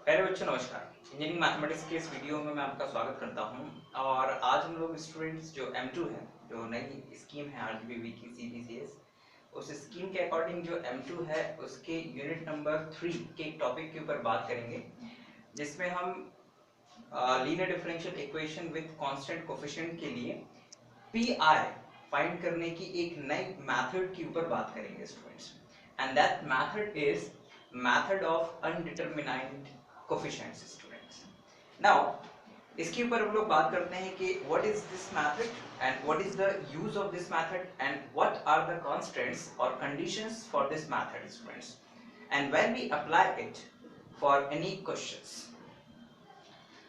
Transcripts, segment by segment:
प्यारे बच्चों नमस्कार। इंजीनियरिंग मैथमेटिक्स के इस वीडियो में मैं आपका स्वागत करता हूं और आज हम लोग स्टूडेंट्स जो M2 है, जो नई स्कीम है RGBV की CBCS, उस स्कीम के अकॉर्डिंग जो M2 है उसके यूनिट नंबर 3 के एक टॉपिक के ऊपर बात करेंगे, जिसमें हम linear differential equation with constant coefficient के लिए PI फाइंड करने की एक नई मेथड के ऊपर बात करेंगे students, and that method is method of undetermined coefficients students. Now इसके ऊपर हम लोग बात करते हैं कि what is this method and what is the use of this method and what are the constants और conditions for this method students, and when we apply it for any questions.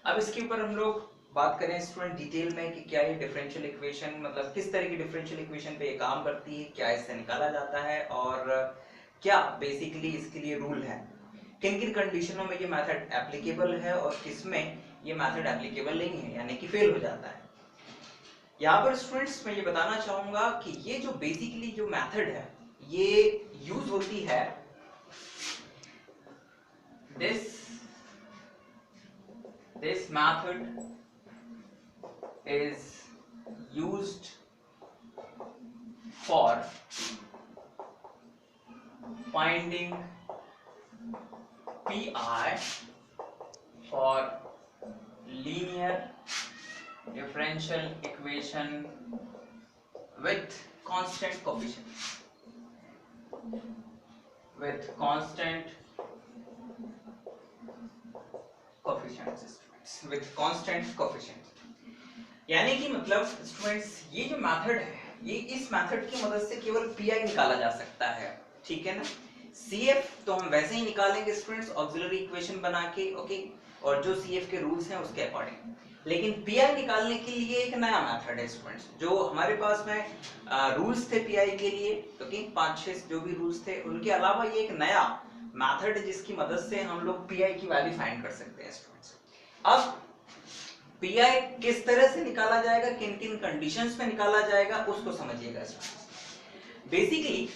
अब इसके ऊपर हम लोग बात करें स्टूडेंट डिटेल में कि क्या ये डिफरेंशियल इक्वेशन, मतलब किस तरह की डिफरेंशियल इक्वेशन पे ये काम करती है, क्या इससे निकाला जाता है और क्या बेसिकली इसके लिए रूल है, किन किन कंडीशनों में ये मेथड एप्लीकेबल है और किसमें ये मेथड एप्लीकेबल नहीं है, यानी कि फेल हो जाता है। यहाँ पर स्टूडेंट्स मैं ये बताना चाहूंगा कि ये जो बेसिकली जो मेथड है ये यूज होती है this method is used for finding PI for linear differential equation with constant coefficient, with constant coefficient। यानी कि मतलब स्टूडेंट्स ये जो मेथड है, ये इस मेथड की मदद से केवल पीआई निकाला जा सकता है, ठीक है ना। सीएफ तो हम वैसे ही निकालेंगे स्टूडेंट्स ऑक्सिलरी इक्वेशन बना के, ओके, और जो सीएफ के रूल्स हैं उसके अकॉर्डिंग। लेकिन पीआई निकालने के लिए एक नया मेथड है स्टूडेंट्स, जो हमारे पास में रूल्स थे पीआई के लिए, ओके, 5-6 जो भी रूल्स थे, उनके अलावा ये एक नया मेथड है जिसकी मदद से हम लोग पीआई की वैल्यू फाइंड कर सकते हैं स्टूडेंट्स। अब पीआई किस तरह से निकाला जाएगा, किन किन कंडीशंस में निकाला जाएगा, उसको समझिएगा स्टूडेंट्स। बेसिकली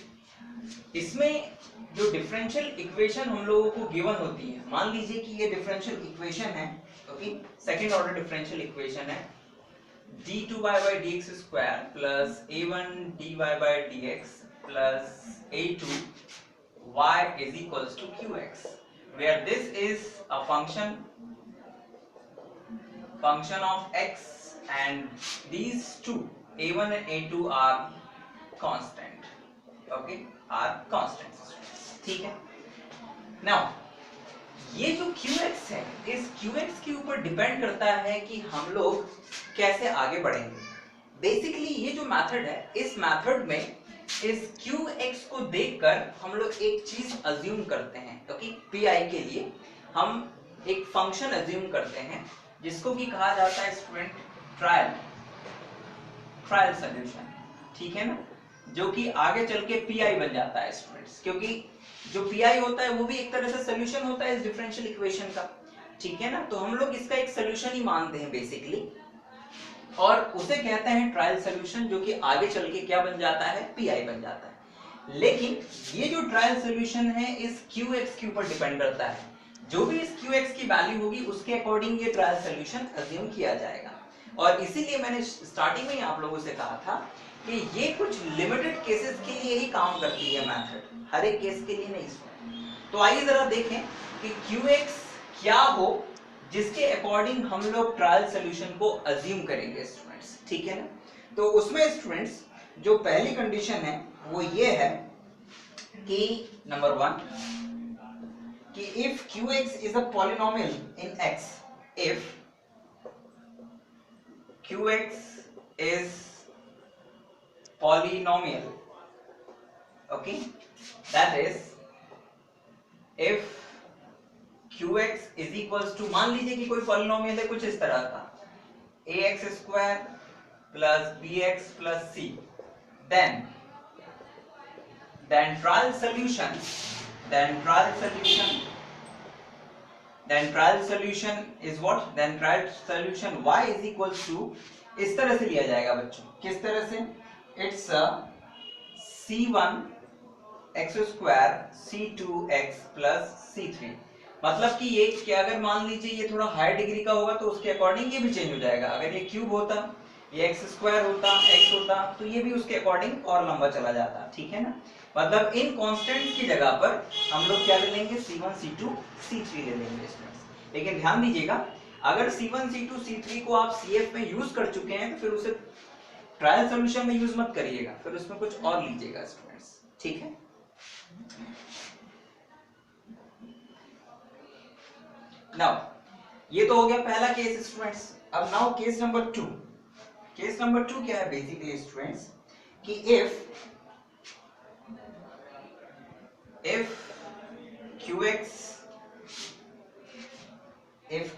इसमें जो डिफरेंशियल इक्वेशन हम लोगों को गिवन होती है, मान लीजिए कि ये डिफरेंशियल इक्वेशन है, okay, second order differential equation है, d2y/dx² plus a1dy/dx plus a2y is equals to qx, where this is a function of x and these two a1 and a2 are constant, okay, are constants, ठीक है। Now ये जो qx है, इस qx के ऊपर depend करता है कि हम लोग कैसे आगे बढ़ेंगे। बेसिकली ये जो मेथड है, इस मेथड में इस qx को देखकर हम लोग एक चीज अज्यूम करते हैं, ओके, pi के लिए हम एक फंक्शन अज्यूम करते हैं जिसको कि कहा जाता है स्टूडेंट ट्रायल सॉल्यूशन, ठीक है ना, जो कि आगे चल के पीआई बन जाता है स्टूडेंट्स, क्योंकि जो पीआई होता है वो भी एक तरह से सॉल्यूशन होता है इस डिफरेंशियल इक्वेशन का, ठीक है ना। तो हम लोग इसका एक सॉल्यूशन ही मानते हैं बेसिकली, और उसे कहते हैं ट्रायल सॉल्यूशन, जो कि आगे चल के क्या बन जाता है, पीआई बन जाता है। लेकिन ये जो ट्रायल सॉल्यूशन है इस qx के ऊपर डिपेंड करता है, जो भी इस qx की वैल्यू होगी उसके अकॉर्डिंग ये ट्रायल सॉल्यूशन अज्यूम किया जाएगा। और इसीलिए मैंने स्टार्टिंग में ही आप लोगों से कहा था कि ये कुछ लिमिटेड केसेस के लिए ही काम करती है मेथड, हर एक केस के लिए नहीं। तो आइए जरा देखें कि qx क्या हो जिसके अकॉर्डिंग हम लोग ट्रायल सॉल्यूशन को अज्यूम करेंगे स्टूडेंट्स, ठीक है ना। तो उसमें स्टूडेंट्स जो पहली कंडीशन है वो ये है कि नंबर 1 कि if qx is a polynomial in x, if qx is polynomial, okay, that is if qx is equals to, मान लीजिए कि कोई पॉलिनोमियल है कुछ इस तरह का, ax² plus bx plus c, then trial solution is what, then trial solution y is equals to, इस तरह से लिया जाएगा बच्चों, किस तरह से, it's a c1 x² c2 x plus c3, मतलब कि ये कि अगर मान लीजिए ये थोड़ा हायर डिग्री का होगा तो उसके अकॉर्डिंग ये भी चेंज हो जाएगा। अगर ये क्यूब होता, ये एक्स स्क्वायर होता, एक्स होता, तो ये भी उसके अकॉर्डिंग और लंबा चला जाता, ठीक है ना। मतलब इन कांस्टेंट्स की जगह पर हम लोग क्या ले लेंगे, C1 C2 C3 ले लेंगे स्टूडेंट्स। लेकिन ध्यान दीजिएगा, अगर C1 C2 C3 को आप CF में यूज कर चुके हैं तो फिर उसे ट्रायल सॉल्यूशन में यूज मत करिएगा, फिर उसमें कुछ और लीजिएगा स्टूडेंट्स, ठीक है। नाउ ये तो हो गया पहला केस स्टूडेंट्स। अब now case number 2। Case number 2 क्या है बेसिकली स्टूडेंट्स कि if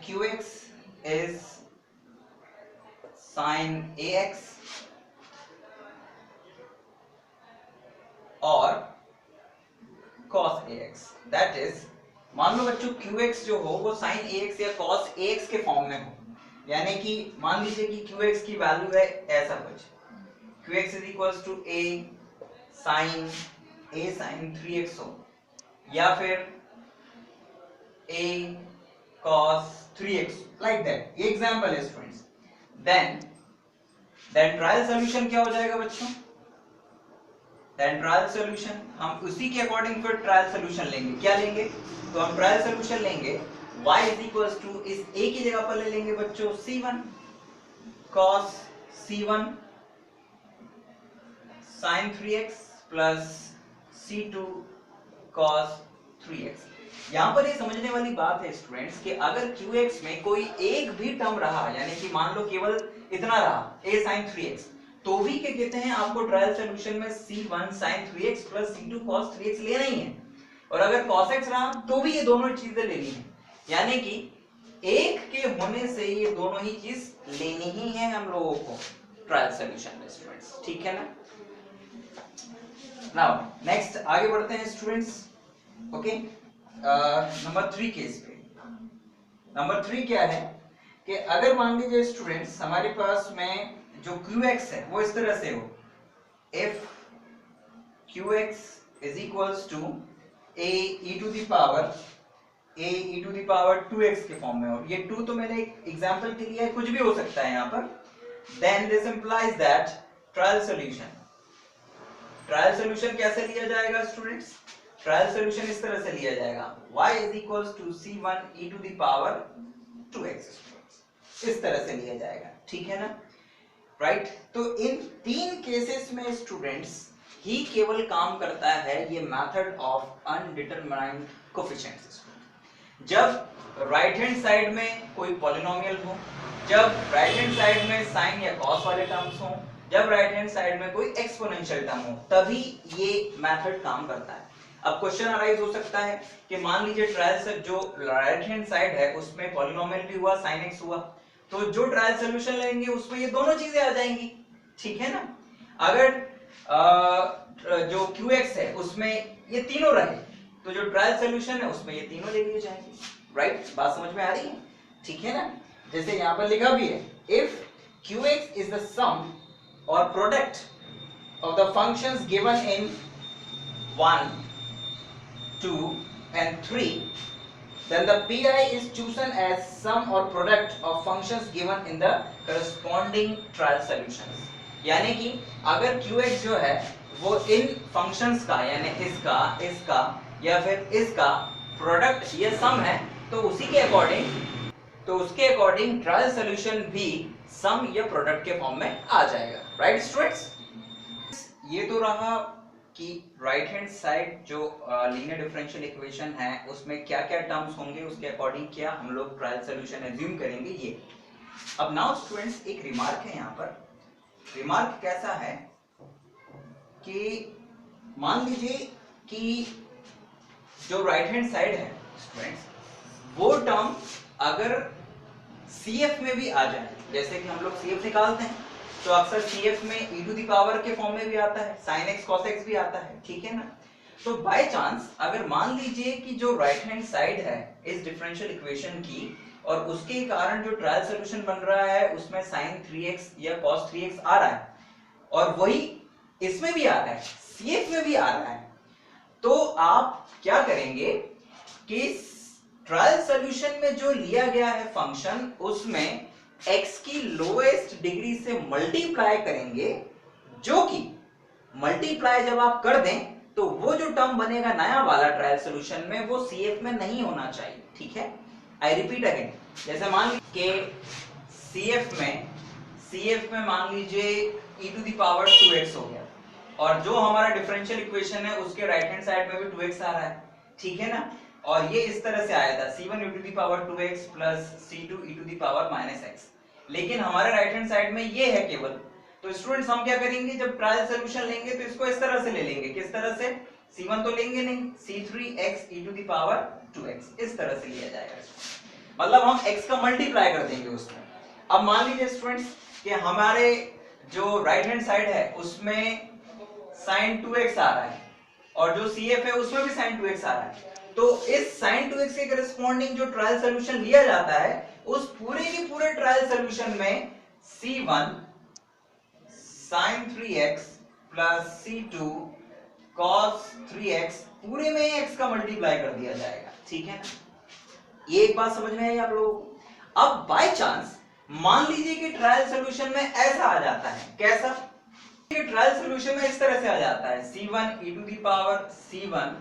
qx is sin ax और cos ax, दैट इज मान लो बच्चों qx जो हो वो sin ax या cos ax के फॉर्म में हो, यानी कि मान लीजिए कि qx की वैल्यू है ऐसा कुछ, qx is equals to a sin 3x हो, या फिर a cos 3x like that, ये एग्जांपल है स्टूडेंट्स। देन ट्रायल सॉल्यूशन क्या हो जाएगा बच्चों, देन ट्रायल सॉल्यूशन हम उसी के अकॉर्डिंग फिर ट्रायल सॉल्यूशन लेंगे। क्या लेंगे, तो हम ट्रायल सॉल्यूशन लेंगे y is equals to इस a की जगह पर ले लेंगे बच्चों c1 cos c1 sin 3x plus c2 cos 3x। यहां पर ये समझने वाली बात है स्टूडेंट्स कि अगर qx में कोई एक भी टर्म रहा, यानी कि मान लो केवल इतना रहा a sin 3x, तो भी क्या कहते हैं आपको ट्रायल सॉल्यूशन में c1 sin 3x plus c2 cos 3x लेना ही है, और अगर cos x रहा तो भी ये दोनों चीजें लेनी है, यानी कि एक के होने से ये दोनों ही चीज लेनी ही है हम लोगों को ट्रायल सॉल्यूशन में स्टूडेंट्स, ठीक है ना। नाउ नेक्स्ट आगे बढ़ते हैं स्टूडेंट्स, ओके। नंबर 3 केस पे, नंबर 3 क्या है कि अगर मान लीजिए स्टूडेंट्स हमारे पास में जो qx है वो इस तरह से हो, if qx is equals to a e to the power 2x के फॉर्म में हो, ये 2 तो मैंने एक एग्जांपल के लिए कुछ भी हो सकता है यहाँ पर, then this implies that trial solution कैसे लिया जाएगा स्टूडेंट्स, ट्रायल सॉल्यूशन इस तरह से लिया जाएगा y is equals to c1 e to the power 2x, इस तरह से लिया जाएगा, ठीक है ना, राइट। तो इन 3 केसेस में स्टूडेंट्स ही केवल काम करता है ये मेथड ऑफ अनडिटरमाइंड कोएफिशिएंट्स। जब राइट हैंड साइड में कोई पॉलिनोमियल हो, जब राइट हैंड साइड में साइन या कॉस वाले टर्म्स हो, जब राइट हैंड साइड में कोई एक्सपोनेंशियल टर्म हो, तभी ये मेथड काम करता है। अब क्वेश्चन अराइज हो सकता है कि मान लीजिए ट्रायल से जो राइट हैंड साइड है उसमें पॉलिनोमियल भी हुआ, sin x हुआ, तो जो ट्रायल सॉल्यूशन लेंगे उसमें ये दोनों चीजें आ जाएंगी, ठीक है ना। अगर जो qx है उसमें ये तीनों रहे तो जो ट्रायल सॉल्यूशन है उसमें ये तीनों ले लिए जाएंगे, राइट। बात समझ में आ रही है, ठीक है ना। जैसे यहाँ पर लिखा भी है, if qx is the sum or product of the functions given in 1, 2 and 3, then the pi is chosen as sum or product of functions given in the corresponding trial solutions। यानी कि अगर qx जो है वो इन functions का, यानी इसका, इसका या फिर इसका प्रोडक्ट या सम है, तो उसी के अकॉर्डिंग ट्रायल सॉल्यूशन भी सम या प्रोडक्ट के फॉर्म में आ जाएगा, राइट स्टूडेंट्स। ये तो रहा कि राइट हैंड साइड जो लीनियर डिफरेंशियल इक्वेशन है उसमें क्या क्या टर्म्स होंगे, उसके अकॉर्डिंग क्या हम लोग ट्रायल सॉल्यूशन एज्यूम करेंगे ये। अब नाउ स्टूडेंट्स एक रिमार्क है यहाँ पर। रिमार्क कैसा है कि मान लीजिए कि जो राइट हैंड साइड है स्टूडेंट्स, वो टर्म अगर CF में भी आ जाए, जैसे कि हम लोग CF निकालते हैं तो अक्सर CF में e टू द पावर के फॉर्म में भी आता है, sin x cos x भी आता है, ठीक है ना। तो बाय चांस अगर मान लीजिए कि जो राइट हैंड साइड है इस डिफरेंशियल इक्वेशन की, और उसके कारण जो ट्रायल सॉल्यूशन बन रहा है उसमें sin 3x या cos 3x आ रहा है, और वही इसमें भी आ रहा है, CF में भी आ रहा है, तो आप क्या करेंगे कि ट्रायल सॉल्यूशन में जो लिया गया है फंक्शन, उसमें x की लोएस्ट डिग्री से मल्टीप्लाई करेंगे, जो कि मल्टीप्लाई जब आप कर दें तो वो जो टर्म बनेगा नया वाला ट्रायल सॉल्यूशन में, वो CF में नहीं होना चाहिए। ठीक है, आई रिपीट अगेन, जैसे मान लीजिए CF में मान लीजिए e to the power 2x हो गया, और जो हमारा डिफरेंशियल इक्वेशन है उसके राइट हैंड साइड में भी 2x आ रहा है। ठीक है ना, और ये इस तरह से आया था C1 e to the power 2x plus C2 e to the power -x, लेकिन हमारे राइट हैंड साइड में ये है केवल। तो स्टूडेंट्स हम क्या करेंगे, जब ट्रायल सॉल्यूशन लेंगे तो इसको इस तरह से ले लेंगे। किस तरह से? C1 तो लेंगे नहीं, C3x e to the power 2x, इस तरह से लिया जाएगा। मतलब हम x का मल्टीप्लाई कर देंगे उसमें। अब मान लीजिए स्टूडेंट्स कि हमारे जो राइट हैंड साइड है उसमें sin 2x आ रहा है, और जो CF है उसमें भी sin 2x आ रहा है। तो इस sin 2x के करस्पॉन्डिंग जो ट्रायल सॉल्यूशन लिया जाता है, उस पूरे के पूरे ट्रायल सॉल्यूशन में C1 sin 3x plus C2 cos 3x पूरे में x का मल्टीप्लाई कर दिया जाएगा। ठीक है ना, ये एक बात समझ में आई आप लोगों को। अब बाय चांस मान लीजिए कि ट्रायल सॉल्यूशन में ऐसा आ जाता है, कैसा? ट्रायल सॉल्यूशन में इस तरह से आ जाता है C1 e to the power C1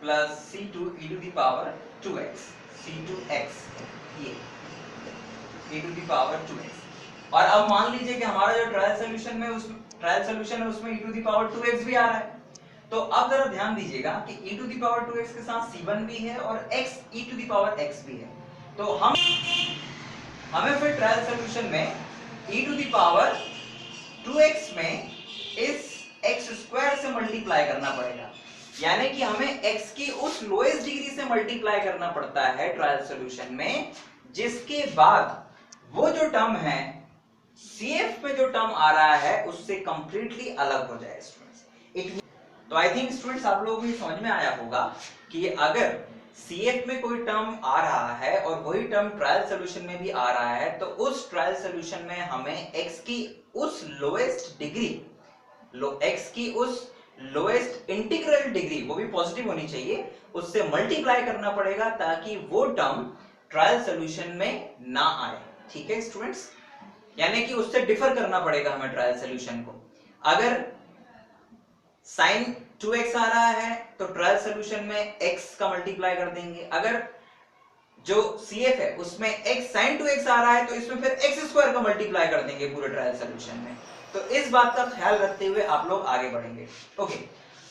plus C2 e to the power 2x, C2x, ये e to the power 2x। और अब मान लीजिए कि हमारा जो ट्रायल सॉल्यूशन है उसमें e to the power 2x भी आ रहा है। तो अब जरा ध्यान दीजिएगा कि e to the power 2x के साथ C1 भी है और x e to the power x भी है। तो हमें फिर ट्रायल सॉल्यूशन में e to the power 2x में इस x स्क्वायर से मल्टीप्लाई करना पड़ेगा, यानी कि हमें x की उस लोएस्ट डिग्री से मल्टीप्लाई करना पड़ता है ट्रायल सॉल्यूशन में, जिसके बाद वो जो टर्म है CF पे जो टर्म आ रहा है उससे कंप्लीटली अलग हो जाए स्टूडेंट्स। तो आई थिंक स्टूडेंट्स आप लोगों को समझ में आया होगा कि अगर CF में कोई टर्म आ रहा है और वही टर्म ट्रायल सॉल्यूशन में भी आ रहा है, तो उस ट्रायल सॉल्यूशन में हमें x की उस लोएस्ट डिग्री, x की उस लोएस्ट इंटीग्रल डिग्री, वो भी पॉजिटिव होनी चाहिए, उससे मल्टीप्लाई करना पड़ेगा ताकि वो टर्म ट्रायल सॉल्यूशन में ना आए। ठीक है स्टूडेंट्स, यानी कि उससे डिफर करना पड़ेगा हमें ट्रायल सॉल्यूशन को। अगर sin 2x आ रहा है तो ट्रायल सॉल्यूशन में x का मल्टीप्लाई कर देंगे। अगर जो CF है उसमें x sin 2x आ रहा है तो इसमें फिर x स्क्वायर का मल्टीप्लाई कर देंगे पूरे ट्रायल सॉल्यूशन में। तो इस बात का ख्याल रखते हुए आप लोग आगे बढ़ेंगे। ओके,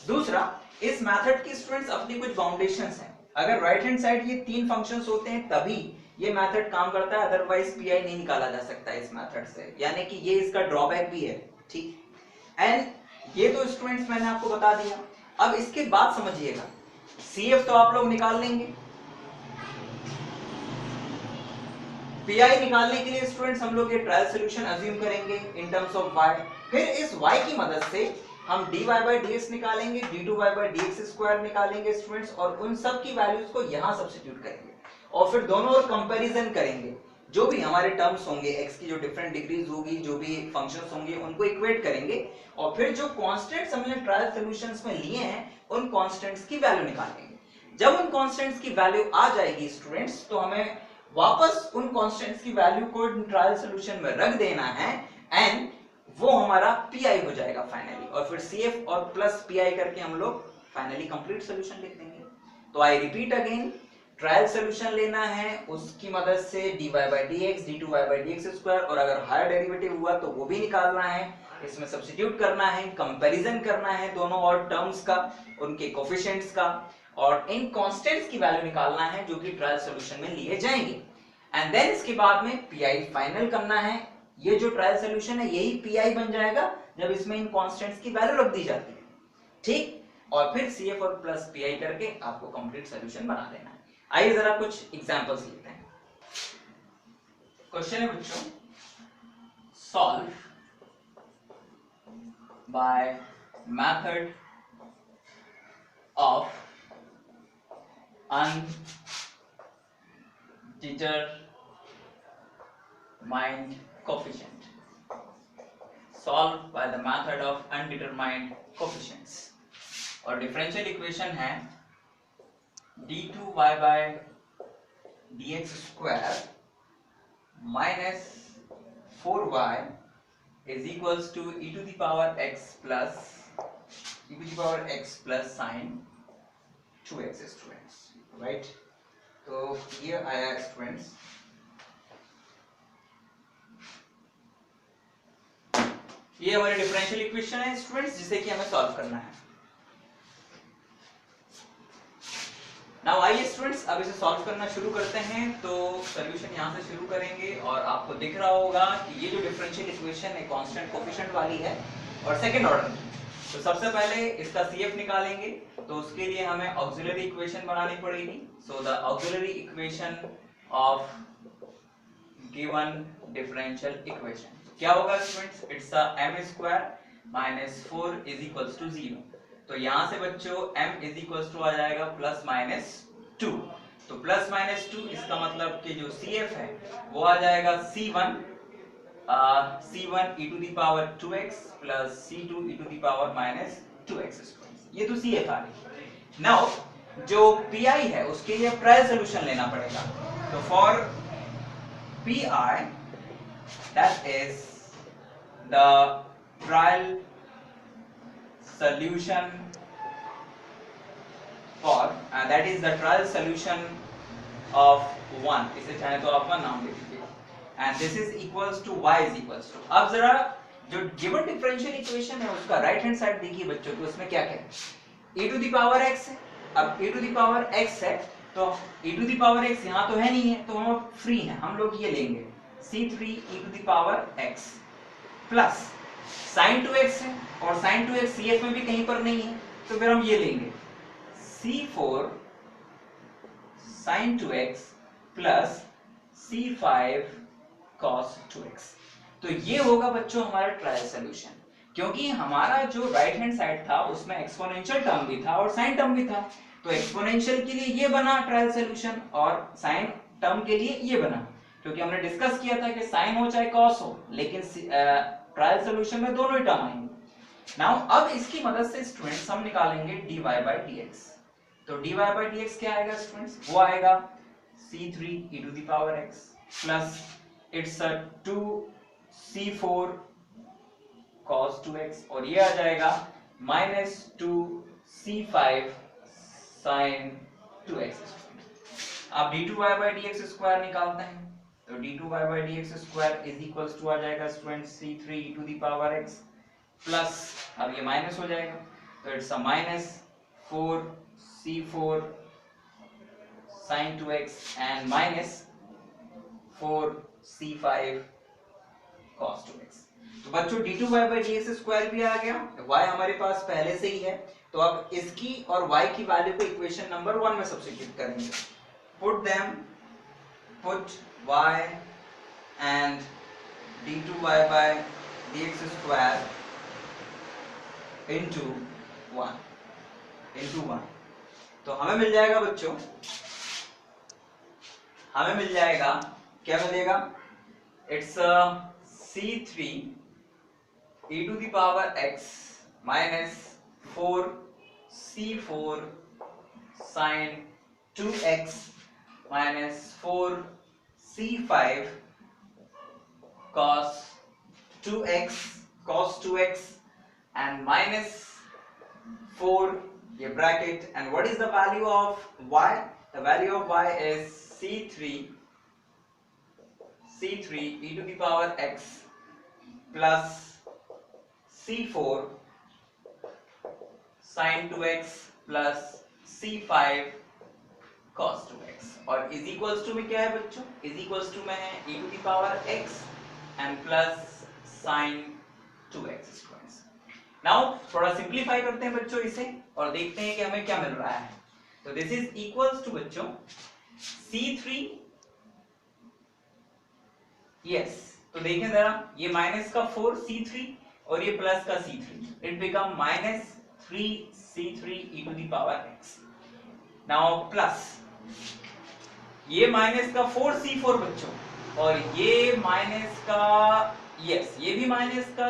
दूसरा, इस मेथड की स्टूडेंट्स अपनी कुछ बाउंडेशंस हैं। अगर राइट हैंड साइड ये 3 फंक्शंस होते हैं तभी ये मेथड काम करता है, अदरवाइज पीआई नहीं निकाला जा सकता इस मेथड से, यानी कि ये इसका ड्रॉबैक भी है। ठीक, एंड ये तो स्टूडेंट्स मैंने आपको बता दिया। अब इसके बाद समझिएगा, CF तो आप लोग निकाल लेंगे, पीआई निकालने के लिए स्टूडेंट्स हम लोग ये ट्रायल सॉल्यूशन अज्यूम करेंगे इन टर्म्स ऑफ y। फिर इस y की मदद से हम dy by dx निकालेंगे, d2y by dx स्क्वायर निकालेंगे स्टूडेंट्स, और उन सब की वैल्यूज को यहां सब्स्टिट्यूट करेंगे और फिर दोनों और कंपैरिजन करेंगे। जो भी हमारे टर्म्स होंगे, x की जो डिफरेंट डिग्रीज होगी, जो भी फंक्शंस होंगे, उनको इक्वेट करेंगे और फिर जो कांस्टेंट्स हमने ट्रायल सॉल्यूशंस में लिए हैं उन कांस्टेंट्स की वैल्यू निकालेंगे। जब उन कांस्टेंट्स की वैल्यू आ जाएगी स्टूडेंट्स, तो हमें वापस उन कांस्टेंट्स की वैल्यू को ट्रायल सॉल्यूशन में रख देना है एंड वो हमारा पीआई हो जाएगा फाइनली, और फिर CF और प्लस पीआई करके हम लोग फाइनली कंप्लीट सॉल्यूशन लिख देंगे। तो I repeat again, trial solution लेना है, उसकी मदद से dy by dx, d2y by dx square, और अगर हायर डेरिवेटिव हुआ तो वो भी निकालना है, इसमें सब्स्टिट्यूट करना है, कंपैरिजन करना है दोनों और टर्म्स का, उनके कोफिशिएंट्स का, और इन कांस्टेंट्स की वैल्यू निकालना है जो कि ट्रायल सॉल्यूशन में लिए जाएंगे। एंड देन इसके बाद में पीआई फाइनल करना है। ये जो ट्रायल सॉल्यूशन है यही पीआई बन जाएगा जब इसमें इन कांस्टेंट्स की वैल्यू रख दी जाती है। ठीक, और फिर CF और प्लस पीआई करके आपको कंप्लीट सॉल्यूशन बना देना है। आइए जरा कुछ एग्जांपल्स लेते हैं। क्वेश्चन है बच्चों, solve by method of undetermined coefficient, solve by the method of undetermined coefficients। और डिफरेंशियल इक्वेशन है d2y by dx square minus 4y is equals to e to the power x plus sin 2x students, right. तो ये आया students, ये हमारी differential equation है students, जिसे कि हमें सॉल्व करना है। नाउ आइए स्टूडेंट्स अब इसे सॉल्व करना शुरू करते हैं। तो सॉल्यूशन यहाँ से शुरू करेंगे और आपको दिख रहा होगा कि ये जो डिफरेंशियल इक्वेशन है कांस्टेंट कोफिशिएंट वाली है और सेकंड ऑर्डर की। तो सबसे पहले इसका CF निकालेंगे, तो उसके लिए हमें ऑक्सिलरी इक्वेशन बनानी पड़ेगी। So the auxiliary equation of given differential equation क्या होगा students, it's m square minus 4 is equals to 0। तो यहां से बच्चों m इज इक्वल्स टू आ जाएगा प्लस माइनस 2। तो प्लस माइनस 2 इसका मतलब कि जो CF है वो आ जाएगा C1 e to the power 2x plus C2 e to the power minus 2x square. ये तो CF आ गई। नाउ जो PI है उसके लिए ट्रायल सॉल्यूशन लेना पड़ेगा। तो for PI that is the trial solution for that is the trial solution of 1, इसे चाहे तो आप 1 नाम लिख लीजिए, and this is equals to y is equals to। अब जरा जो गिवन डिफरेंशियल इक्वेशन है उसका राइट हैंड साइड देखिए बच्चों, तो उसमें क्या क्या है, e to the power x है। अब e to the power x है तो e to the power x यहाँ तो है नहीं है, तो हम फ्री हैं, हम लोग ये लेंगे C3 e to the power x plus sin 2x है, और sin 2x CF में भी कहीं पर नहीं है, तो फिर हम ये लेंगे C4 sin 2x plus C5 cos 2x। तो ये होगा बच्चों हमारा ट्रायल सॉल्यूशन, क्योंकि हमारा जो राइट हैंड साइड था उसमें एक्सपोनेंशियल टर्म भी था और साइन टर्म भी था। तो एक्सपोनेंशियल के लिए ये बना ट्रायल सॉल्यूशन और साइन टर्म के लिए ये बना, क्योंकि हमने डिस्कस किया था कि साइन हो चाहे कॉस हो, लेकिन ट्रायल सॉल्यूशन में दोनों ही टर्म आएंगे। नाउ अब इसकी मदद से स्टूडेंट्स हम निकालेंगे dy by dx। तो dy by dx क्या आएगा स्टूडेंट्स, वो आएगा C3 e to the power x plus it's 2C4 cos 2x, और ये आ जाएगा माइनस 2C5 sin 2x। आप d2y by dx स्क्वायर निकालते हैं, तो d2y by dx square is equals to आ जाएगा student C3 e to the power x plus, अब ये माइनस हो जाएगा तो it's a minus 4C4 sin 2x and minus 4C5 cos 2x। तो बच्चों d2y by dx स्क्वायर भी आ गया, y हमारे पास पहले से ही है, तो अब इसकी और y की वैल्यू को इक्वेशन नंबर 1 में सब्स्टिट्यूट करेंगे। put y and d2y by dx square into 1 तो हमें मिल जाएगा बच्चों, हमें मिल जाएगा, क्या मिलेगा, it's C3 e to the power x minus 4C4 sin 2x minus 4C5 cos 2x and minus 4 ये bracket, and what is the value of y? The value of y is C3 e to the power x plus C4 sin 2x plus C5 cos 2x, और is equals to में क्या है बच्चों, is equals to में है e to the power x and plus sin 2x square. Now थोड़ा simplify करते हैं बच्चों इसे और देखते हैं कि हमें क्या मिल रहा है। तो दिस इज इक्वल्स टू बच्चों C3, यस, तो देखें जरा, ये माइनस का 4C3 और ये प्लस का C3, it become minus 3C3 e to the power x। Now plus ये माइनस का 4C4 बच्चों, और ये माइनस का, यस, ये भी माइनस का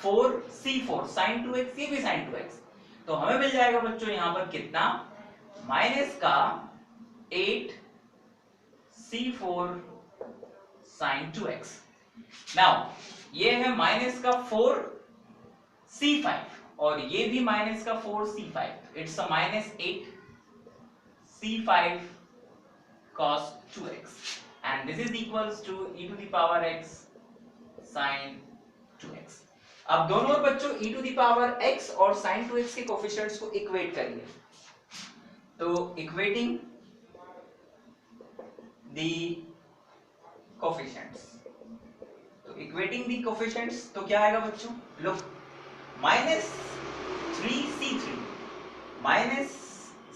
4C4 sin 2x, ये भी sin 2x, तो हमें मिल जाएगा बच्चों यहाँ पर कितना, माइनस का C4 sin 2x। नाउ ये है माइनस का 4 C5 और ये भी माइनस का 4 C5, it's a minus 8 C5 cos 2x and this is equals to e to the power x sin 2x। अब दोनों बच्चों e to the power x और sin 2x के कोफिशिएंट्स को इक्वेट करिए। तो इक्वेटिंग दी कोफिशिएंट्स, तो equating the coefficients तो क्या आएगा बच्चों, लो minus 3c3 minus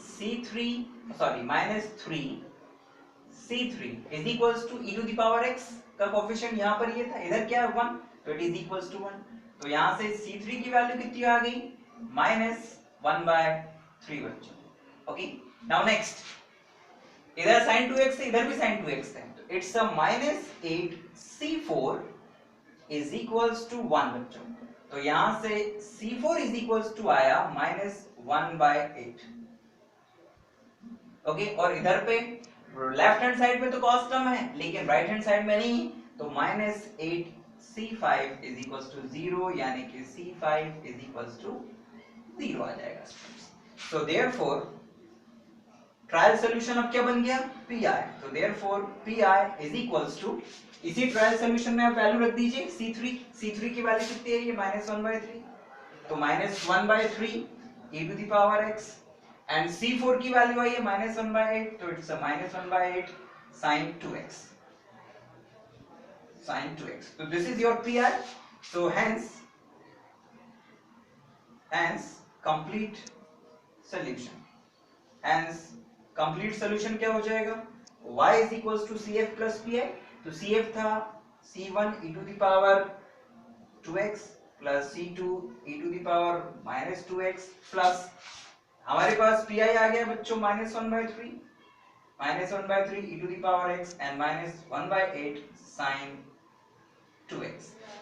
c3 sorry minus 3c3 is equals to e to the power x का कोफिशिएंट यहां पर ये था, इधर क्या है 1, तो इट इज इक्वल्स टू 1। तो यहां से c3 की वैल्यू कितनी आ गई, माइनस 1/3 बच्चों। ओके, नाउ नेक्स्ट इधर sin 2x है, इधर भी sin 2x है, तो it's a minus 8c4 is equals to 1 बच्चों। तो यहां से c4 इज इक्वल्स टू आया माइनस 1/8। ओके, और इधर पे लेफ्ट हैंड साइड पे तो cos टर्म है लेकिन राइट हैंड साइड में नहीं, तो minus 8c5 is equals to 0, यानी कि c5 इज इक्वल्स टू 0 आ जाएगा। सो देयरफॉर ट्रायल सॉल्यूशन अब क्या बन गया, pi। तो therefore pi is equals to, इसी ट्रायल सॉल्यूशन में आप वैल्यू रख दीजिए c3 की वैल्यू कितनी है, ये माइनस 1/3, तो minus 1/3 e to the power x and c4 की वैल्यू आई है माइनस 1/8, तो it's a minus 1/8 sin 2x sin 2x। तो this is your pi। so hence complete solution, hence complete solution क्या हो जाएगा, y is equals to cf plus pi। तो cf था c1 e to the power 2x plus c2 e to the power minus 2x plus हमारे पास pi आ गया बच्चों minus 1/3 e to the power x and minus 1/8 sin 2x।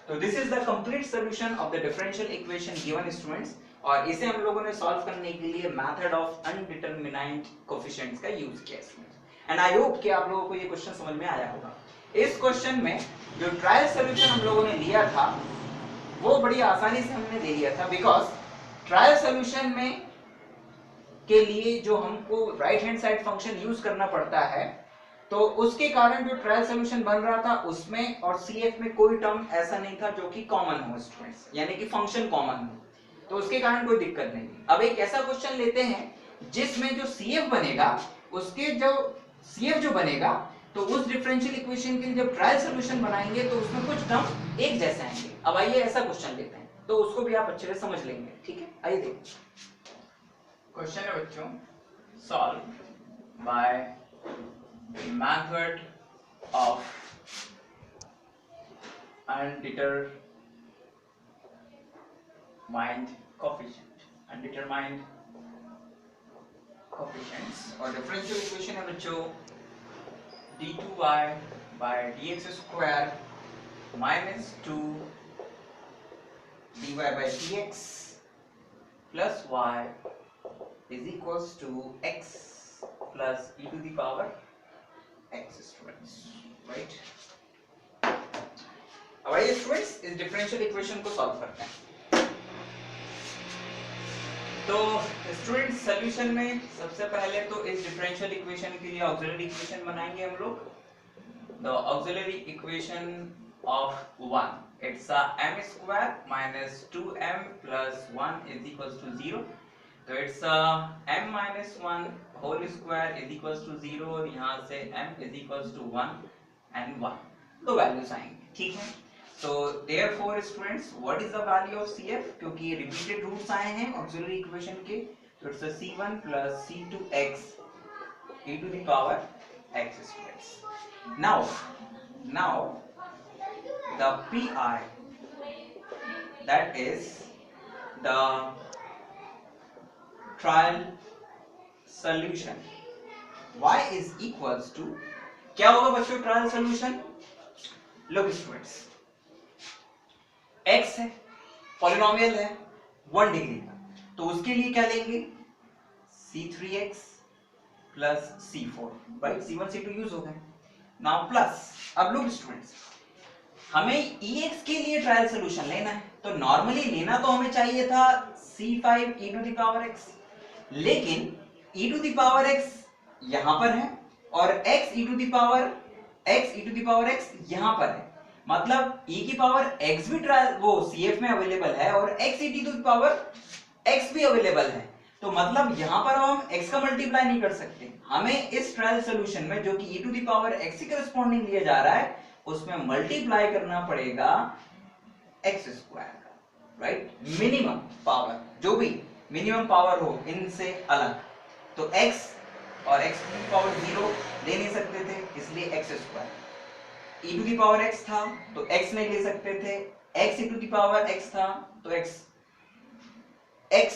तो this is the complete solution of the differential equation given students, और इसे हम लोगों ने solve करने के लिए मेथड ऑफ अनडिटरमिनेंट कोफिशिएंट्स का यूज किया स्टूडेंट्स। एंड आई होप कि आप लोगों को ये क्वेश्चन समझ में आया होगा। इस क्वेश्चन में जो ट्रायल सॉल्यूशन हम लोगों ने लिया था वो बड़ी आसानी से हमने ले लिया था, बिकॉज ट्रायल सॉल्यूशन में के लिए जो हमको right hand side function use करना पड़ता है, तो उसके कारण जो ट्रायल सॉल्यूशन बन रहा था उसमें और CF में कोई टर्म ऐसा नहीं था जो कि कॉमन हो स्टूडेंट्स, यानी कि फंक्शन कॉमन हो, तो उसके कारण कोई दिक्कत नहीं थी। अब एक ऐसा क्वेश्चन लेते हैं जिसमें जो CF बनेगा, उसके जो CF जो बनेगा, तो उस डिफरेंशियल इक्वेशन के लिए जब ट्रायल सॉल्यूशन बनाएंगे तो उसमें कुछ टर्म एक जैसे आएंगे। अब आइए ऐसा क्वेश्चन लेते हैं, तो उसको भी आप अच्छे से समझ लेंगे, ठीक है। आइए देखिए क्वेश्चन है बच्चों, solve by method of undetermined coefficients और डिफरेंशियल इक्वेशन है बच्चों d2y by dx square minus 2 dy by dx plus y is equals to x plus e to the power x students, right? अब आइए students इस differential equation को solve करते हैं। तो स्टूडेंट्स सॉल्यूशन में सबसे पहले तो इस डिफरेंशियल इक्वेशन के लिए ऑक्सिलरी इक्वेशन बनाएंगे हम लोग। The auxiliary equation of 1, it's a m square minus 2m plus 1 is equals to 0। तो it's m minus 1 whole square is equals to 0, और यहाँ से m is equals to 1 and 1 दो वैल्यूज आएंगे, ठीक है। So therefore students, what is the value of CF? क्योंकि repeated roots आए हैं auxiliary equation के, तो it's a C1 plus C2x e to the power x students. Now the PI, that is the trial solution, y is equals to, क्या होगा बच्चों trial solution? Look students, x है, polynomial है 1 degree का, तो उसके लिए क्या लेंगे c3x plus c4, right? c1 c2 use हो गए, नाउ प्लस, अब लुक स्टूडेंट्स, हमें EX के लिए ट्रायल सोल्यूशन लेना है, तो नॉर्मली लेना तो हमें चाहिए था C5 e to the power x, लेकिन e to the power x यहां पर है और x e to the power x यहां पर है, मतलब e की पावर x भी ट्रायल वो CF में अवेलेबल है और x e to the power x भी अवेलेबल है, तो मतलब यहां पर हम x का मल्टीप्लाई नहीं कर सकते, हमें इस ट्रायल सोल्यूशन में जो कि e to the power x के करस्पॉन्डिंग लिया जा रहा है उसमें मल्टीप्लाई करना पड़ेगा x स्क्वायर का, राइट, मिनिमम पावर, जो भी मिनिमम पावर हो इनसे अलग, तो x और x की पावर 0 ले नहीं सकते थे इसलिए x square, e to the power x था तो x नहीं ले सकते थे, x e to the power x था तो x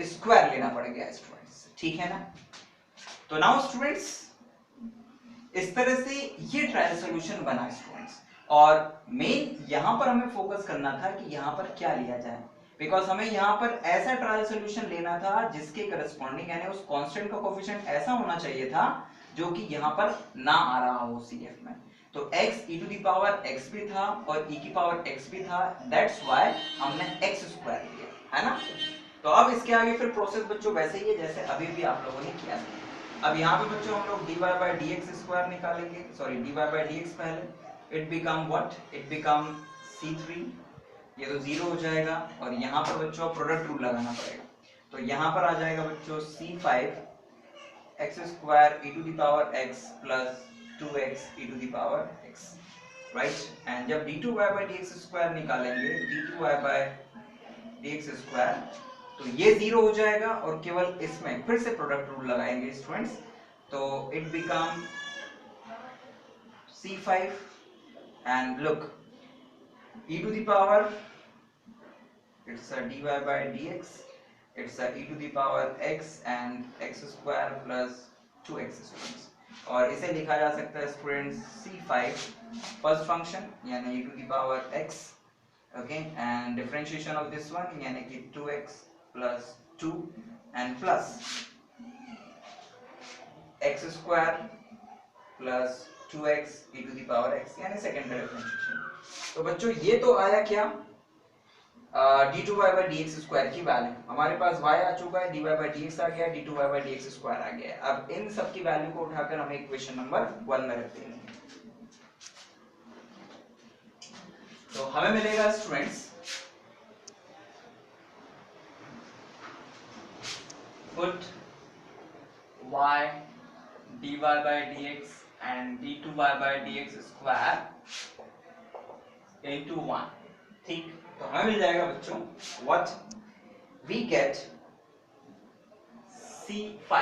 स्क्वायर लेना पड़ेगा स्टूडेंट्स, ठीक है ना। तो नाउ स्टूडेंट्स इस तरह से ये ट्रायल सॉल्यूशन बना स्टूडेंट्स, और मेन यहां पर हमें फोकस करना था कि यहां पर क्या लिया जाए, बिकॉज हमें यहां पर ऐसा ट्रायल सॉल्यूशन लेना था जिसके करस्पॉन्डिंग यानी उस कांस्टेंट का कोएफिशिएंट ऐसा होना चाहिए था जो कि यहां पर ना आ रहा हो CF में, तो x e to the power x भी था और e की पावर x भी था, दैट्स व्हाई हमने x स्क्वायर लिया, है ना। तो अब इसके आगे फिर प्रोसेस बच्चों वैसे ही है जैसे अभी भी आप लोगों ने किया था। अब यहाँ पे बच्चों हम लोग dy by dx स्क्वायर निकालेंगे, सॉरी dy by dx पहले, it become what, it become c3, ये तो 0 हो जाएगा और यहाँ पर बच्चों प्रोडक्ट रूल लगाना पड़ेगा, तो यहाँ पर आ जाएगा बच्चों c5 x square e to the power x plus 2x e to the power x, right, and जब d2y by dx स्क्वायर निकालेंगे d2y by dx स्क्वायर तो ये 0 हो जाएगा और केवल इसमें फिर से प्रोडक्ट रूल लगाएंगे स्टूडेंट्स, तो it become c5 and look e to the power it's a dy by dx, it's a e to the power x and x square plus 2x students, और इसे लिखा जा सकता है स्टूडेंट्स c5 फर्स्ट फंक्शन यानी e to the power x, okay, and differentiation of this one यानी कि 2x plus 2 and plus x square plus 2x e to the power x यानी सेकेंड डिफरेंशिएशन। तो बच्चों ये तो आया क्या d2y by dx स्क्वायर की वैल्यू, हमारे पास y आ चुका है, dy by dx आ गया, d2y by dx स्क्वायर आ गया, अब इन सब की वैल्यू को उठाकर हमें इक्वेशन नंबर 1 में रख देंगे, तो हमें मिलेगा students put y dy by dx and d2y by dx square into 1, ठीक, तो हमें मिल जाएगा बच्चों what we get c5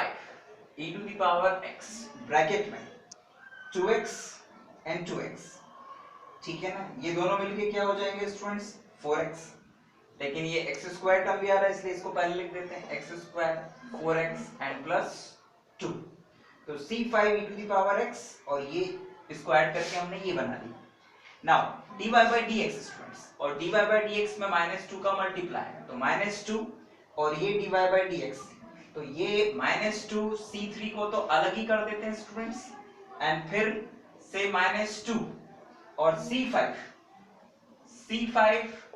e to the power x bracket में 2x and 2x, ठीक है ना, ये दोनों मिलके क्या हो जाएंगे स्टूडेंट्स 4x, लेकिन ये x स्क्वायर टर्म भी आ रहा है इसलिए इसको पहले लिख देते हैं x square 4x and plus 2, तो c5 e to the power x और ये स्क्वायर करके हमने ये बना ली। Now dy by dx students, और dy by dx में -2 का मल्टीप्लाई है तो -2 और ये dy by dx, तो ये -2 c3 को तो अलग ही कर देते हैं स्टूडेंट्स एंड फिर से -2 और c5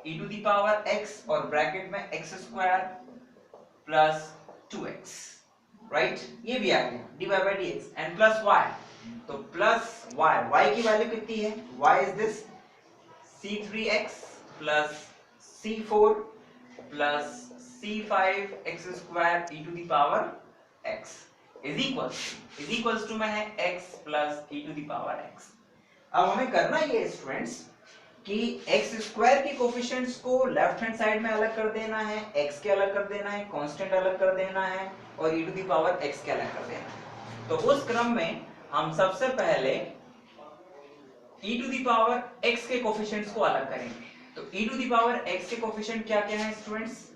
e to the power x और ब्रैकेट में x square plus 2x, right, ये भी आ गया dy by dx and plus y, तो प्लस y की वैल्यू कितनी है, y is this c3x plus c4 plus c5 x square e to the power x is equals to में है x plus e to the power x। अब हमें करना ये स्टूडेंट्स कि x स्क्वायर के कोफिशिएंट्स को लेफ्ट हैंड साइड में अलग कर देना है, x के अलग कर देना है, कांस्टेंट अलग कर देना है और e to the power x के अलग कर देना है, तो उस क्रम में हम सबसे पहले e to the power x के कोफिशिएंट्स को अलग करेंगे, तो e to the power x के कोफिशिएंट क्या क्या है स्टूडेंट्स,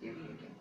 ये भी लिखें,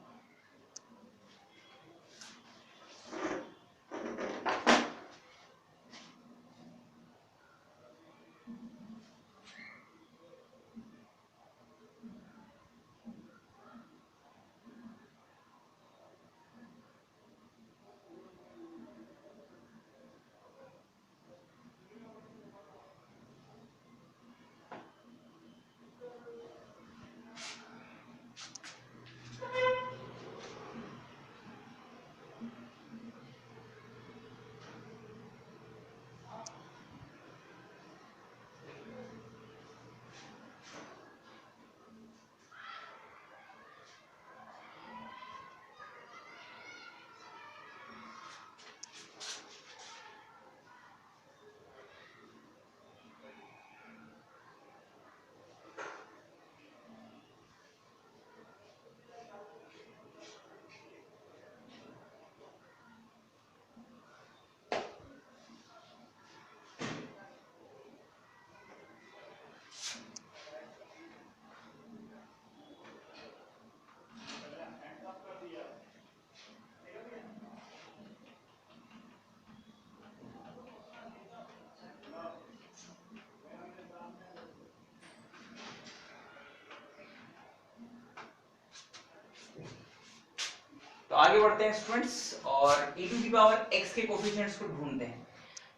आगे बढ़ते हैं स्टूडेंट्स और e to the power x के कोफिशिएंट्स को ढूंढते हैं।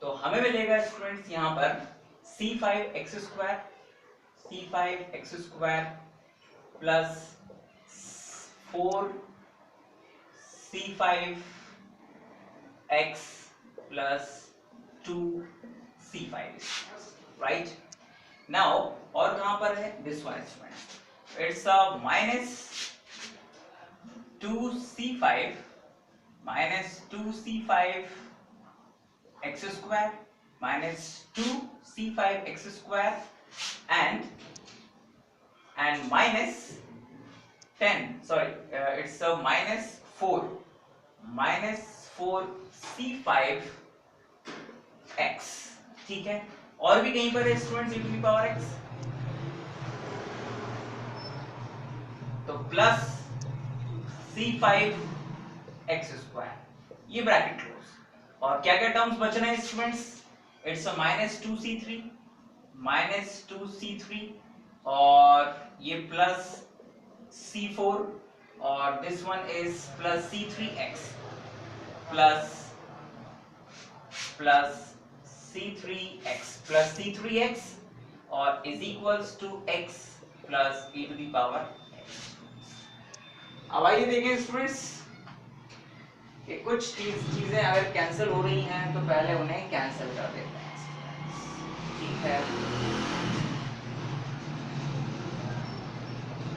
तो हमें मिलेगा स्टूडेंट्स यहाँ पर c5x² plus 4c5x plus 2c5, right. Now और कहां पर है this one student, it's a minus 2c5 minus 2c5x² and minus 10, sorry, it's a minus 4c5x, ठीक है। और भी कहीं पर है students e to the power x, तो प्लस c5x², ये ब्रैकेट क्लोज। और क्या क्या टर्म्स बच रहे हैं स्टूडेंट्स, इट्स अ -2c3 और ये प्लस c4 और this one is plus c3x plus c3x और is equals to x plus e to the power. अब आइए देखें स्टूडेंट्स कि कुछ चीजें अगर कैंसिल हो रही हैं तो पहले उन्हें कैंसिल कर देते हैं, ठीक है।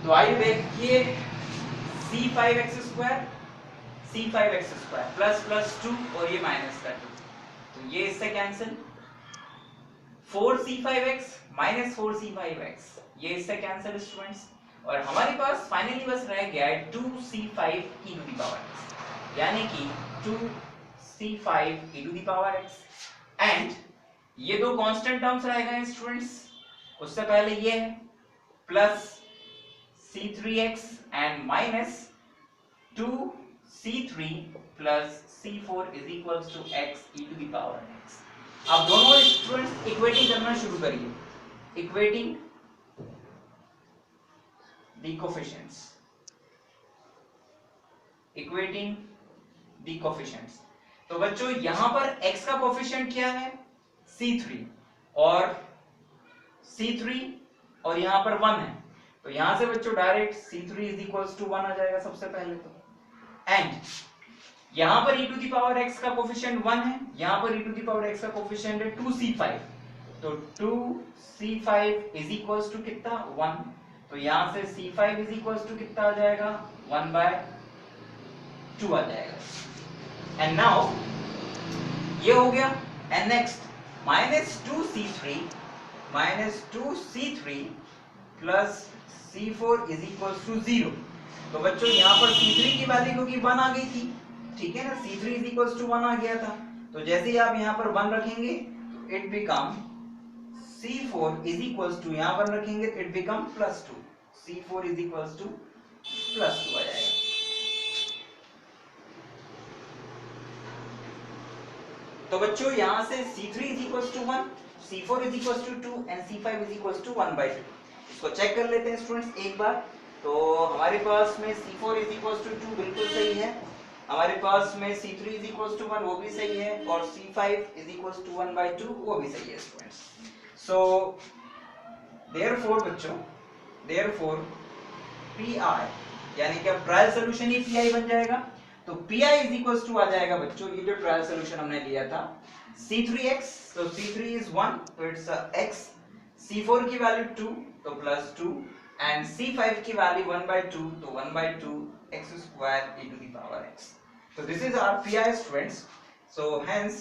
तो आइए देखिए c5x² प्लस 2 और ये माइनस का 2, तो ये इससे कैंसिल। 4c5x माइनस 4c5x, ये इससे कैंसिल स्टूडेंट्स। और हमारे पास फाइनली बस रह गया है 2c5 e to the power x, यानी कि 2c5 e to the power x and ये दो कांस्टेंट टर्म्स रह गए स्टूडेंट्स। उससे पहले ये है plus c3x and minus 2c3 plus c4 is equals to x e to the power x। अब दोनों स्टूडेंट्स इक्वेटिंग करना शुरू करिए, equating the coefficients, equating the coefficients। तो बच्चों यहां पर x का कोफिशिएंट क्या है c3 और यहां पर 1 है, तो यहां से बच्चों direct c3 is equals to 1 आ जाएगा सबसे पहले तो। एंड यहां पर e to the power x का कोफिशिएंट 1 है, यहां पर e to the power x का कोफिशिएंट है 2c5, तो 2c5 इज इक्वल्स टू कितना 1, तो यहां से c5 इज इक्वल्स टू कितना आ जाएगा 1/2 आ जाएगा। एंड नाउ ये हो गया। And next -2c3 plus c4 is equals to 0। तो बच्चों यहां पर c3 की वैल्यू क्योंकि 1 आ गई थी, ठीक है ना, c3 इज इक्वल्स टू 1 आ गया था, तो जैसे ही आप यहां पर 1 रखेंगे तो it become c4 is equals to, यहां पर रखेंगे तो it become plus 2, c4 is equals to plus 2 आ जाएगा। तो बच्चों यहां से c3 is equals to 1, c4 is equals to 2 and c5 is equals to 1/2। इसको चेक कर लेते हैं स्टूडेंट्स एक बार। तो हमारे पास में c4 इज इक्वल्स टू 2 बिल्कुल सही है, हमारे पास में c3 इज इक्वल्स टू 1 वो भी सही है, और c5 इज इक्वल्स टू 1/2 वो भी सही है स्टूडेंट्स। So therefore बच्चों, therefore pi यानी कि अब ट्रायल सोल्यूशन ही pi बन जाएगा, तो pi इज इक्वल्स टू आ जाएगा बच्चों, ये जो ट्रायल सोल्यूशन हमने लिया था c3x, तो c3 इज 1 तो इट्स x, c4 की वैल्यू 2 तो प्लस 2 एंड c5 की वैल्यू 1/2 तो 1/2 x² e to the power x। तो this is our pi students, so hence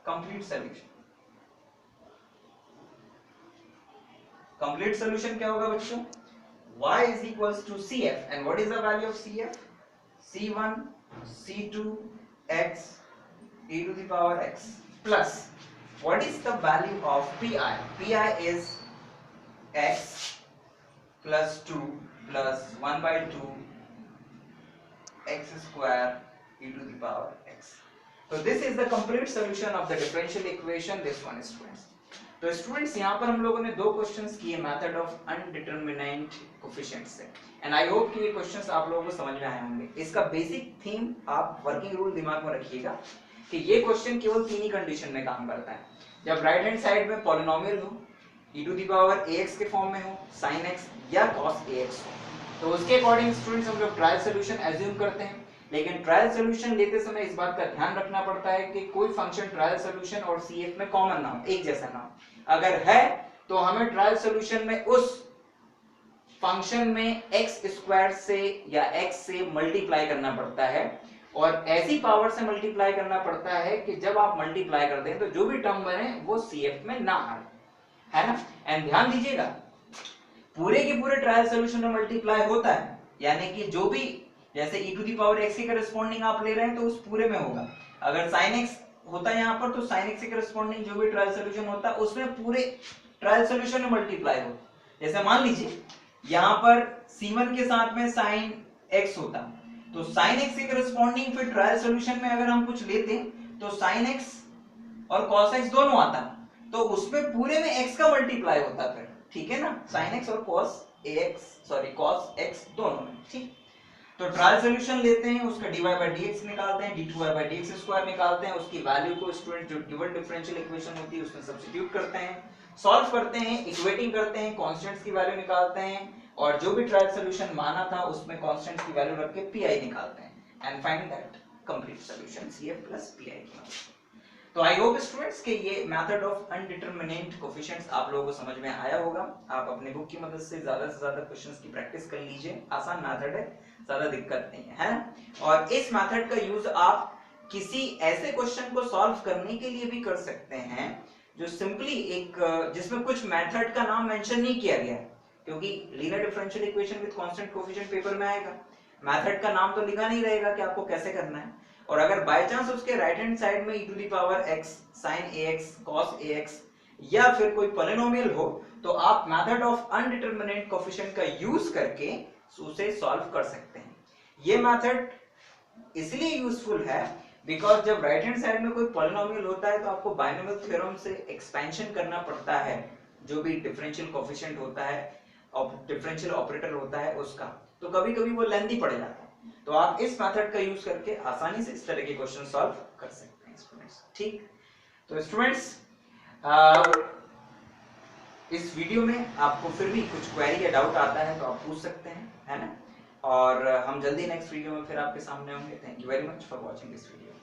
complete solution. Complete solution क्या होगा बच्चों, y is equals to cf and what is the value of cf, c1 c2 x e to the power x plus what is the value of pi is x plus 2 plus 1/2 x² e to the power x। So this is the complete solution of the differential equation, this one students। तो students यहाँ पर हम लोगों ने दो questions किए method of अनडिटरमिनेंट coefficient से, and I hope कि ये क्वेश्चंस आप लोगों को समझ में आए होंगे। इसका बेसिक थीम आप वर्किंग रूल दिमाग में रखिएगा कि ये क्वेश्चन केवल तीन ही कंडीशन में काम करता है। जब राइट हैंड साइड में पॉलिनोमियल हो, e⁻ax के फॉर्म में हो, sin x या cos ax हो, तो उसके अकॉर्डिंग स्टूडेंट्स हम लोग ट्रायल सॉल्यूशन एज्यूम करते हैं। लेकिन ट्रायल सॉल्यूशन लेते समय इस बात का ध्यान रखना पड़ता है कि कोई फंक्शन ट्रायल सॉल्यूशन और सीएफ में कॉमन ना हो, एक जैसा ना हो। अगर है तो हमें ट्रायल सॉल्यूशन में उस फंक्शन में x स्क्वायर से या x से मल्टीप्लाई करना पड़ता है, और ऐसी पावर से मल्टीप्लाई करना पड़ता है कि जब आप मल्टीप्लाई करते हैं तो जो भी टर्म बने वो सीएफ में ना आए, है ना। एंड ध्यान दीजिएगा, पूरे के पूरे ट्रायल सॉल्यूशन में मल्टीप्लाई होता है, यानी कि जो भी जैसे e⁻x के करस्पॉन्डिंग आप ले रहे हैं तो उस पूरे में होगा। अगर sin x होता है यहाँ पर तो sin x के करस्पॉन्डिंग जो भी ट्रायल सॉल्यूशन होता है उसमें पूरे ट्रायल सॉल्यूशन में मल्टीप्लाई होता। जैसे मान लीजिए यहाँ पर c1 के साथ में sin x होता, तो sin x के करस्पॉन्डिंग फिर ट्रायल सॉल्यूशन में अगर हम कुछ लेते तो sin x और cos x दोनों आता, तो उसमें पूरे में x का मल्टीप्लाई होता फिर, ठीक है ना, sin x और cos x दोनों में, ठीक। तो ट्रायल सॉल्यूशन लेते हैं, उसका dy/dx निकालते हैं, d2y/dx² निकालते हैं, उसकी वैल्यू को स्टूडेंट जो गिवन डिफरेंशियल इक्वेशन होती है उसमें सब्स्टिट्यूट करते हैं, सॉल्व करते हैं, इक्वेटिंग करते हैं, कांस्टेंट्स की वैल्यू निकालते हैं, और जो भी ट्रायल सॉल्यूशन माना था उसमें कांस्टेंट्स की वैल्यू रख के pi निकालते हैं, and find that complete solution CF + pi। तो आई होप स्टूडेंट्स कि ये मेथड ऑफ अनडिटरमिनेंट कोफिशिएंट्स आप लोगों को समझ में आया होगा। आप अपने बुक की मदद से ज्यादा क्वेश्चंस की प्रैक्टिस कर लीजिए, आसान मेथड है, ज्यादा दिक्कत नहीं है ना। और इस मेथड का यूज आप किसी ऐसे क्वेश्चन को सॉल्व करने के लिए भी कर सकते हैं जो सिंपली एक जिसमें कुछ मेथड का नाम मेंशन नहीं किया गया है, क्योंकि linear differential equation with constant coefficient paper में आएगा, मेथड का नाम तो लिखा नहीं रहेगा कि आपको कैसे करना है। और अगर बाय चांस उसके राइट हैंड साइड में e⁻x sin ax cos ax या फिर कोई पॉलिनोमियल हो, तो आप मेथड ऑफ अनडिटरमिनेंट कोफिशिएंट का यूज करके उसे सॉल्व कर सकते हैं। ये मेथड इसलिए यूजफुल है बिकॉज जब राइट हैंड साइड में कोई पॉलिनोमियल होता है तो आपको बाइनोमियल थ्योरम से एक्सपेंशन करना पड़ता है, जो भी डिफरेंशियल कोफिशिएंट होता है और डिफरेंशियल ऑपरेटर होता है उसका, तो कभी कभी वो लेंथी पड़ जाता है। तो आप इस मेथड का यूज करके आसानी से इस तरह के क्वेश्चन सॉल्व कर सकते हैं स्टूडेंट्स, ठीक। तो स्टूडेंट्स इस वीडियो में आपको फिर भी कुछ क्वेरी या डाउट आता है तो आप पूछ सकते हैं, है ना। और हम जल्दी नेक्स्ट वीडियो में फिर आपके सामने होंगे। Thank you very much for watching this video.